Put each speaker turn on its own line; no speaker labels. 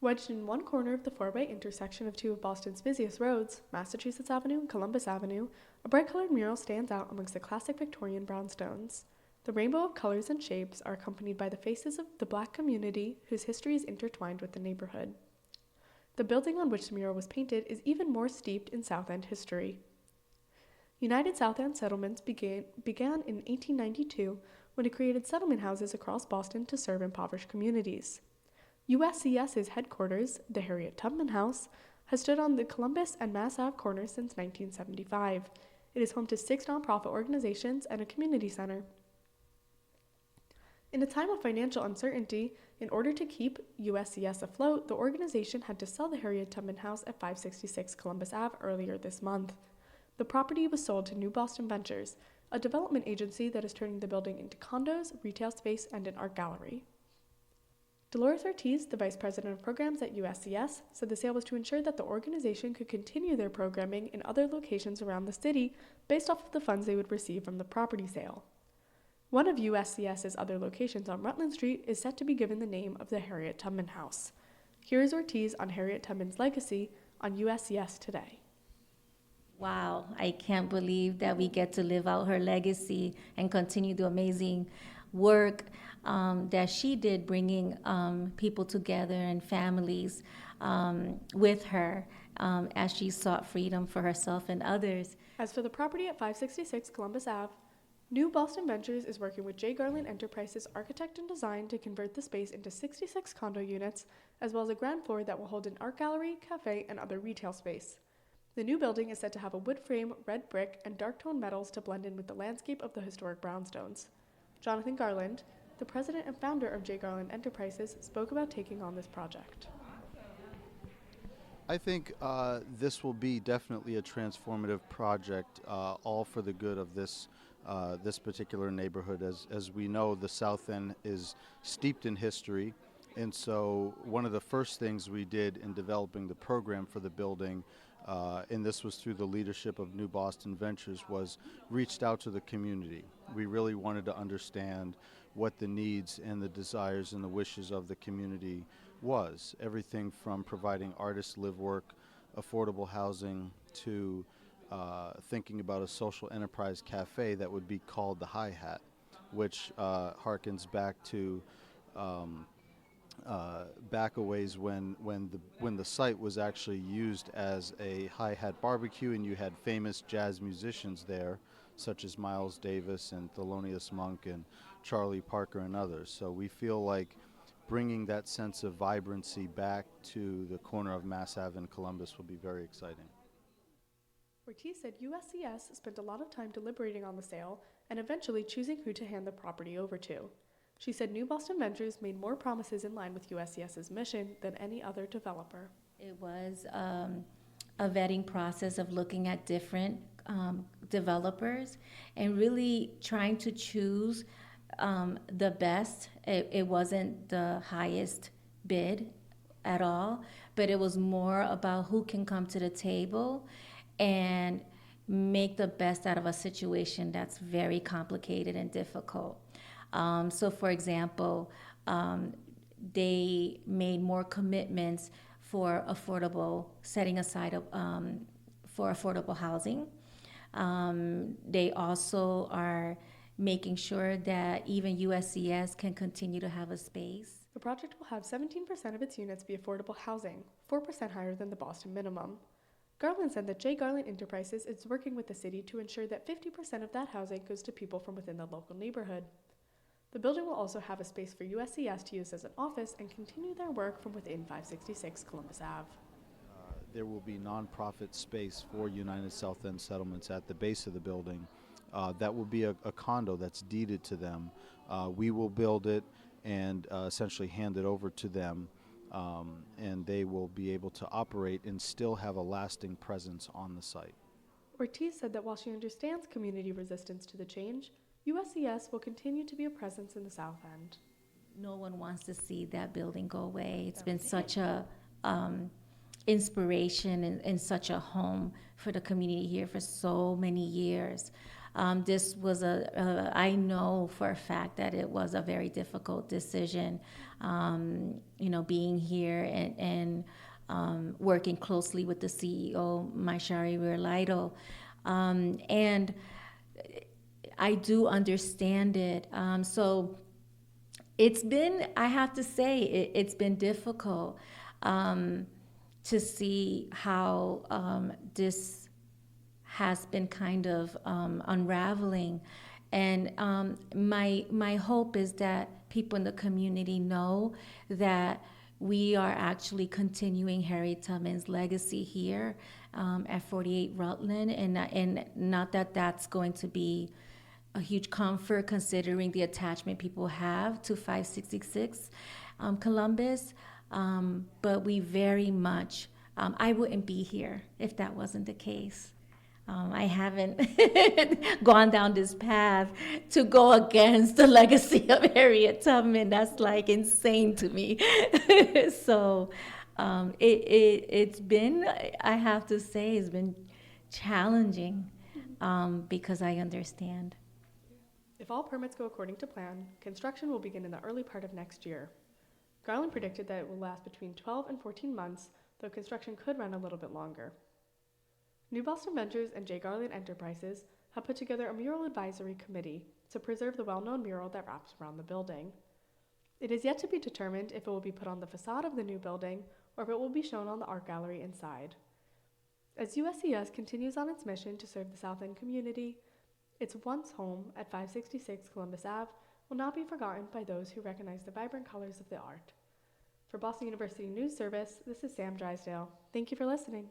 Wedged in one corner of the four-way intersection of two of Boston's busiest roads, Massachusetts Avenue and Columbus Avenue, a bright-colored mural stands out amongst the classic Victorian brownstones. The rainbow of colors and shapes are accompanied by the faces of the Black community whose history is intertwined with the neighborhood. The building on which the mural was painted is even more steeped in South End history. United South End Settlements began in 1892 when it created settlement houses across Boston to serve impoverished communities. USCS's headquarters, the Harriet Tubman House, has stood on the Columbus and Mass Ave corners since 1975. It is home to 6 nonprofit organizations and a community center. In a time of financial uncertainty, in order to keep USCS afloat, the organization had to sell the Harriet Tubman House at 566 Columbus Ave earlier this month. The property was sold to New Boston Ventures, a development agency that is turning the building into condos, retail space, and an art gallery. Dolores Ortiz, the vice president of programs at USCS, said the sale was to ensure that the organization could continue their programming in other locations around the city based off of the funds they would receive from the property sale. One of USCS's other locations on Rutland Street is set to be given the name of the Harriet Tubman House. Here is Ortiz on Harriet Tubman's legacy on USCS Today.
Wow, I can't believe that we get to live out her legacy and continue the amazing work that she did, bringing people together and families with her as she sought freedom for herself and others.
As for the property at 566 Columbus Ave, New Boston Ventures is working with J. Garland Enterprises Architect and Design to convert the space into 66 condo units, as well as a ground floor that will hold an art gallery, cafe, and other retail space. The new building is said to have a wood frame, red brick, and dark tone metals to blend in with the landscape of the historic brownstones. Jonathan Garland, the president and founder of J. Garland Enterprises, spoke about taking on this project.
I think this will be definitely a transformative project, all for the good of this particular neighborhood. As we know, the South End is steeped in history, and so one of the first things we did in developing the program for the building, and this was through the leadership of New Boston Ventures, was reached out to the community. We really wanted to understand what the needs and the desires and the wishes of the community was. Everything from providing artist live work, affordable housing, to thinking about a social enterprise cafe that would be called the Hi-Hat, which harkens back to back a ways when the site was actually used as a hi-hat barbecue, and you had famous jazz musicians there, such as Miles Davis and Thelonious Monk and Charlie Parker and others. So we feel like bringing that sense of vibrancy back to the corner of Mass Ave in Columbus will be very exciting.
Ortiz said USCS spent a lot of time deliberating on the sale and eventually choosing who to hand the property over to. She said New Boston Ventures made more promises in line with USCS's mission than any other developer.
It was a vetting process of looking at different developers and really trying to choose the best. It wasn't the highest bid at all, but it was more about who can come to the table and make the best out of a situation that's very complicated and difficult. So, for example, they made more commitments for setting aside for affordable housing. They also are making sure that even USCS can continue to have a space.
The project will have 17% of its units be affordable housing, 4% higher than the Boston minimum. Garland said that J. Garland Enterprises is working with the city to ensure that 50% of that housing goes to people from within the local neighborhood. The building will also have a space for USCS to use as an office and continue their work from within 566 Columbus Ave.
There will be nonprofit space for United South End Settlements at the base of the building. That will be a condo that's deeded to them. We will build it and essentially hand it over to them, and they will be able to operate and still have a lasting presence on the site.
Ortiz said that while she understands community resistance to the change, USCS will continue to be a presence in the South End.
No one wants to see that building go away. It's been such a inspiration and such a home for the community here for so many years. This was I know for a fact that it was a very difficult decision, being here and working closely with the CEO, Maishari Rirlaito. And I do understand it. So it's been, I have to say, it's been difficult to see how this has been kind of unraveling. And my hope is that people in the community know that we are actually continuing Harriet Tubman's legacy here at 48 Rutland, and not that that's going to be a huge comfort considering the attachment people have to 566 Columbus, but we very much, I wouldn't be here if that wasn't the case. I haven't gone down this path to go against the legacy of Harriet Tubman. That's like insane to me. So it's been, I have to say, it's been challenging because I understand.
If all permits go according to plan, construction will begin in the early part of next year. Garland predicted that it will last between 12 and 14 months, though construction could run a little bit longer. New Boston Ventures and J. Garland Enterprises have put together a mural advisory committee to preserve the well-known mural that wraps around the building. It is yet to be determined if it will be put on the facade of the new building or if it will be shown on the art gallery inside. As USCS continues on its mission to serve the South End community, its once home at 566 Columbus Ave will not be forgotten by those who recognize the vibrant colors of the art. For Boston University News Service, this is Sam Drysdale. Thank you for listening.